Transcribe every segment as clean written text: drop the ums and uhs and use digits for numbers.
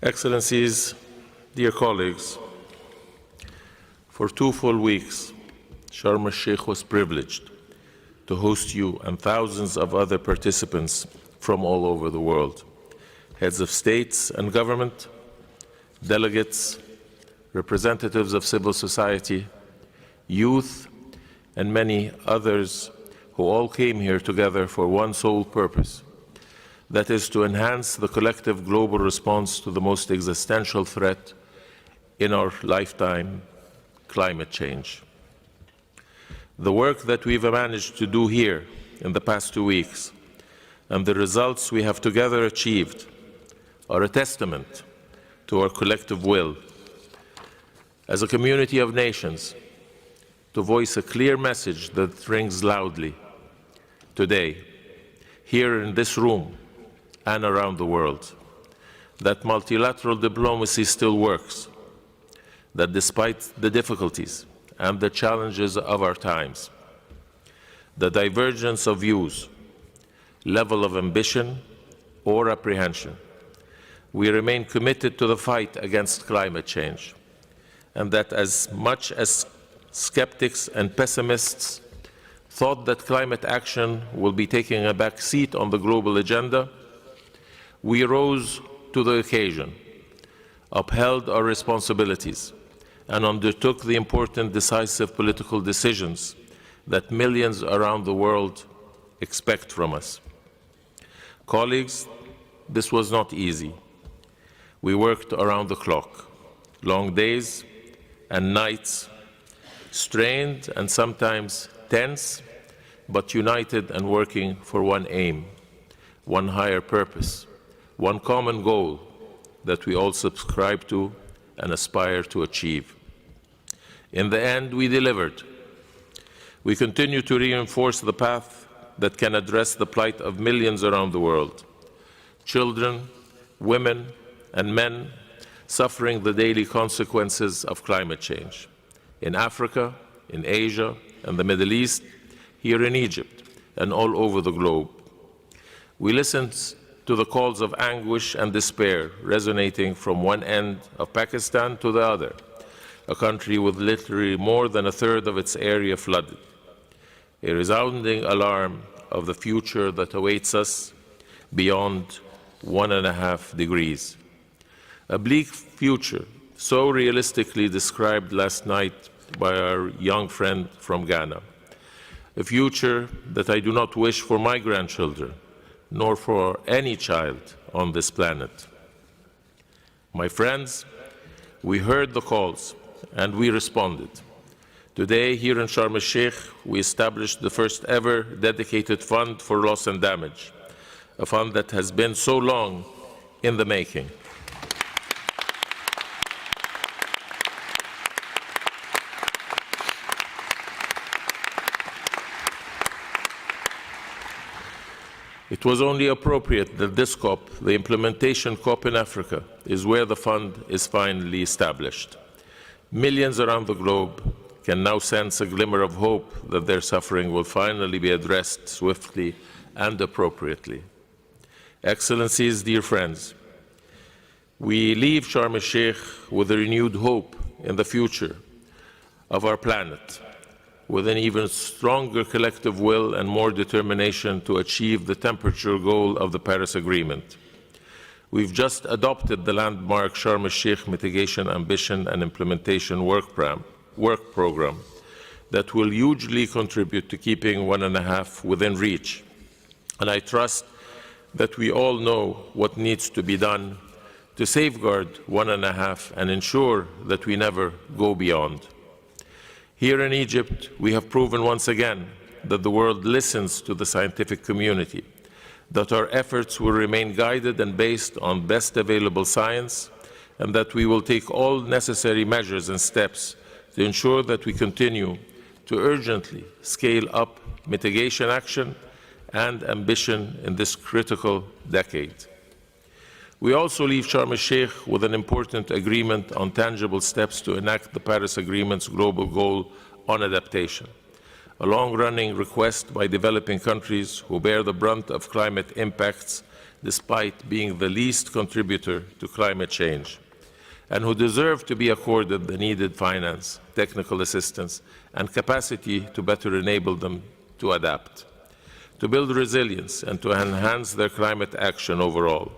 Excellencies, dear colleagues, for 2 full weeks, Sharm el-Sheikh was privileged to host you and thousands of other participants from all over the world, heads of states and government, delegates, representatives of civil society, youth, and many others who all came here together for one sole purpose, that is to enhance the collective global response to the most existential threat in our lifetime, climate change. The work that we've managed to do here in the past 2 weeks and the results we have together achieved are a testament to our collective will as a community of nations to voice a clear message that rings loudly today, here in this room and around the world, that multilateral diplomacy still works, that despite the difficulties and the challenges of our times, the divergence of views, level of ambition or apprehension, we remain committed to the fight against climate change, and that as much as skeptics and pessimists thought that climate action will be taking a back seat on the global agenda, we rose to the occasion, upheld our responsibilities, and undertook the important decisive political decisions that millions around the world expect from us. Colleagues, this was not easy. We worked around the clock, long days and nights, strained and sometimes tense, but united and working for one aim, one higher purpose, one common goal that we all subscribe to and aspire to achieve. In the end, we delivered. We continue to reinforce the path that can address the plight of millions around the world, children, women, and men suffering the daily consequences of climate change, in Africa, in Asia, and the Middle East, here in Egypt, and all over the globe. We listened to the calls of anguish and despair resonating from one end of Pakistan to the other, a country with literally more than a third of its area flooded, a resounding alarm of the future that awaits us beyond 1.5 degrees. A bleak future so realistically described last night by our young friend from Ghana, a future that I do not wish for my grandchildren, nor for any child on this planet. My friends, we heard the calls and we responded. Today, here in Sharm el-Sheikh, we established the first ever dedicated fund for loss and damage, a fund that has been so long in the making. It was only appropriate that this COP, the implementation COP in Africa, is where the fund is finally established. Millions around the globe can now sense a glimmer of hope that their suffering will finally be addressed swiftly and appropriately. Excellencies, dear friends, we leave Sharm el-Sheikh with a renewed hope in the future of our planet, with an even stronger collective will and more determination to achieve the temperature goal of the Paris Agreement. We've just adopted the landmark Sharm el-Sheikh Mitigation Ambition and Implementation Work Program that will hugely contribute to keeping 1.5 within reach. And I trust that we all know what needs to be done to safeguard 1.5 and ensure that we never go beyond. Here in Egypt, we have proven once again that the world listens to the scientific community, that our efforts will remain guided and based on best available science, and that we will take all necessary measures and steps to ensure that we continue to urgently scale up mitigation action and ambition in this critical decade. We also leave Sharm el-Sheikh with an important agreement on tangible steps to enact the Paris Agreement's global goal on adaptation, a long-running request by developing countries who bear the brunt of climate impacts despite being the least contributor to climate change, and who deserve to be accorded the needed finance, technical assistance, and capacity to better enable them to adapt, to build resilience, and to enhance their climate action overall.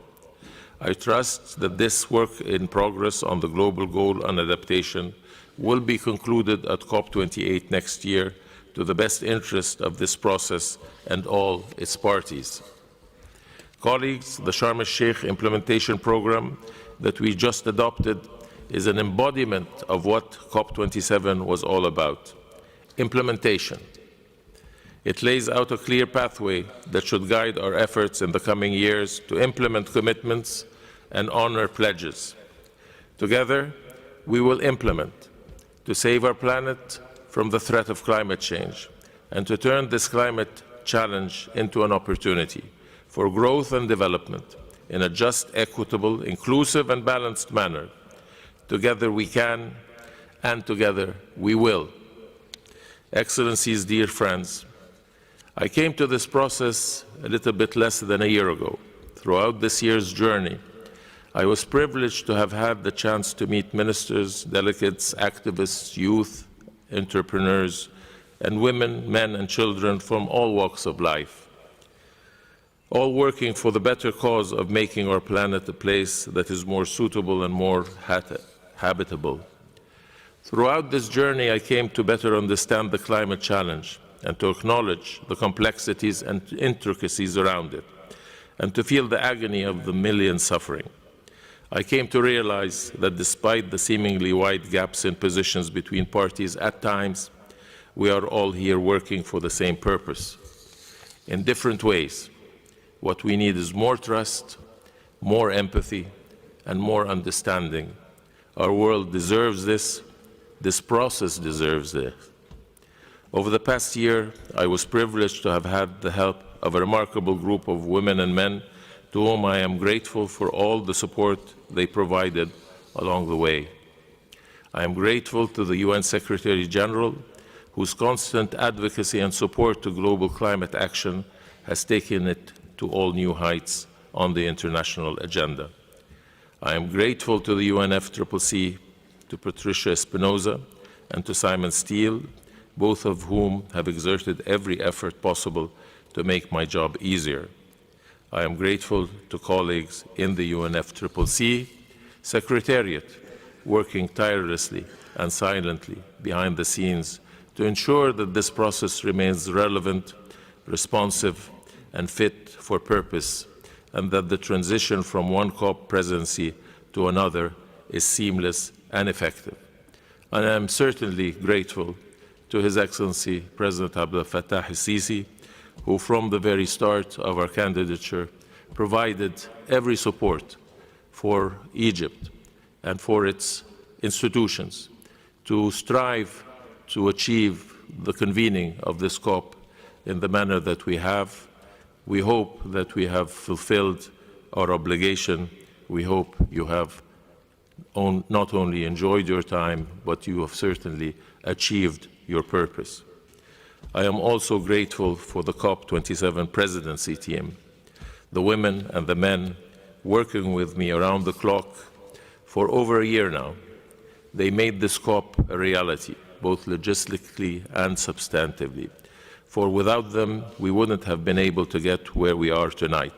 I trust that this work in progress on the global goal on adaptation will be concluded at COP28 next year to the best interest of this process and all its parties. Colleagues, the Sharm el-Sheikh implementation program that we just adopted is an embodiment of what COP27 was all about: implementation. It lays out a clear pathway that should guide our efforts in the coming years to implement commitments and honor pledges. Together, we will implement to save our planet from the threat of climate change and to turn this climate challenge into an opportunity for growth and development in a just, equitable, inclusive, and balanced manner. Together we can, and together we will. Excellencies, dear friends, I came to this process a little bit less than a year ago. Throughout this year's journey, I was privileged to have had the chance to meet ministers, delegates, activists, youth, entrepreneurs, and women, men, and children from all walks of life, all working for the better cause of making our planet a place that is more suitable and more habitable. Throughout this journey, I came to better understand the climate challenge and to acknowledge the complexities and intricacies around it, and to feel the agony of the millions suffering. I came to realize that despite the seemingly wide gaps in positions between parties at times, we are all here working for the same purpose, in different ways. What we need is more trust, more empathy, and more understanding. Our world deserves this. This process deserves this. Over the past year, I was privileged to have had the help of a remarkable group of women and men to whom I am grateful for all the support they provided along the way. I am grateful to the UN Secretary General, whose constant advocacy and support to global climate action has taken it to all new heights on the international agenda. I am grateful to the UNFCCC, to Patricia Espinosa, and to Simon Steele, both of whom have exerted every effort possible to make my job easier. I am grateful to colleagues in the UNFCCC Secretariat, working tirelessly and silently behind the scenes to ensure that this process remains relevant, responsive, and fit for purpose, and that the transition from one COP presidency to another is seamless and effective. And I am certainly grateful to His Excellency President Abdel Fattah el-Sisi, who from the very start of our candidature provided every support for Egypt and for its institutions to strive to achieve the convening of this COP in the manner that we have. We hope that we have fulfilled our obligation. We hope you have not only enjoyed your time, but you have certainly achieved your purpose. I am also grateful for the COP27 presidency team, the women and the men working with me around the clock for over a year now. They made this COP a reality, both logistically and substantively, for without them, we wouldn't have been able to get where we are tonight.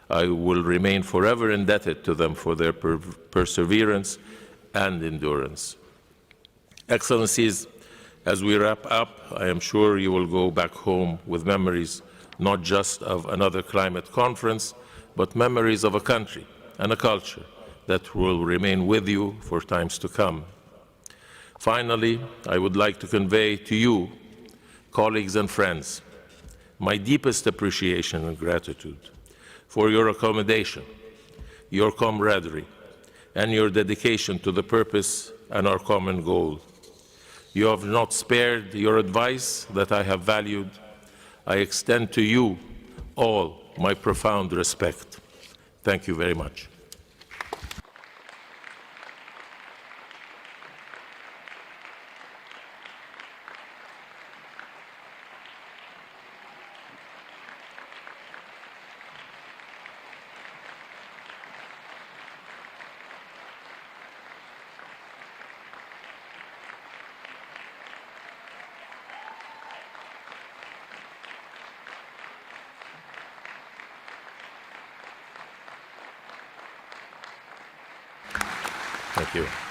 I will remain forever indebted to them for their perseverance and endurance. Excellencies, as we wrap up, I am sure you will go back home with memories not just of another climate conference, but memories of a country and a culture that will remain with you for times to come. Finally, I would like to convey to you, colleagues and friends, my deepest appreciation and gratitude for your accommodation, your camaraderie, and your dedication to the purpose and our common goal. You have not spared your advice that I have valued. I extend to you all my profound respect. Thank you very much. Thank you.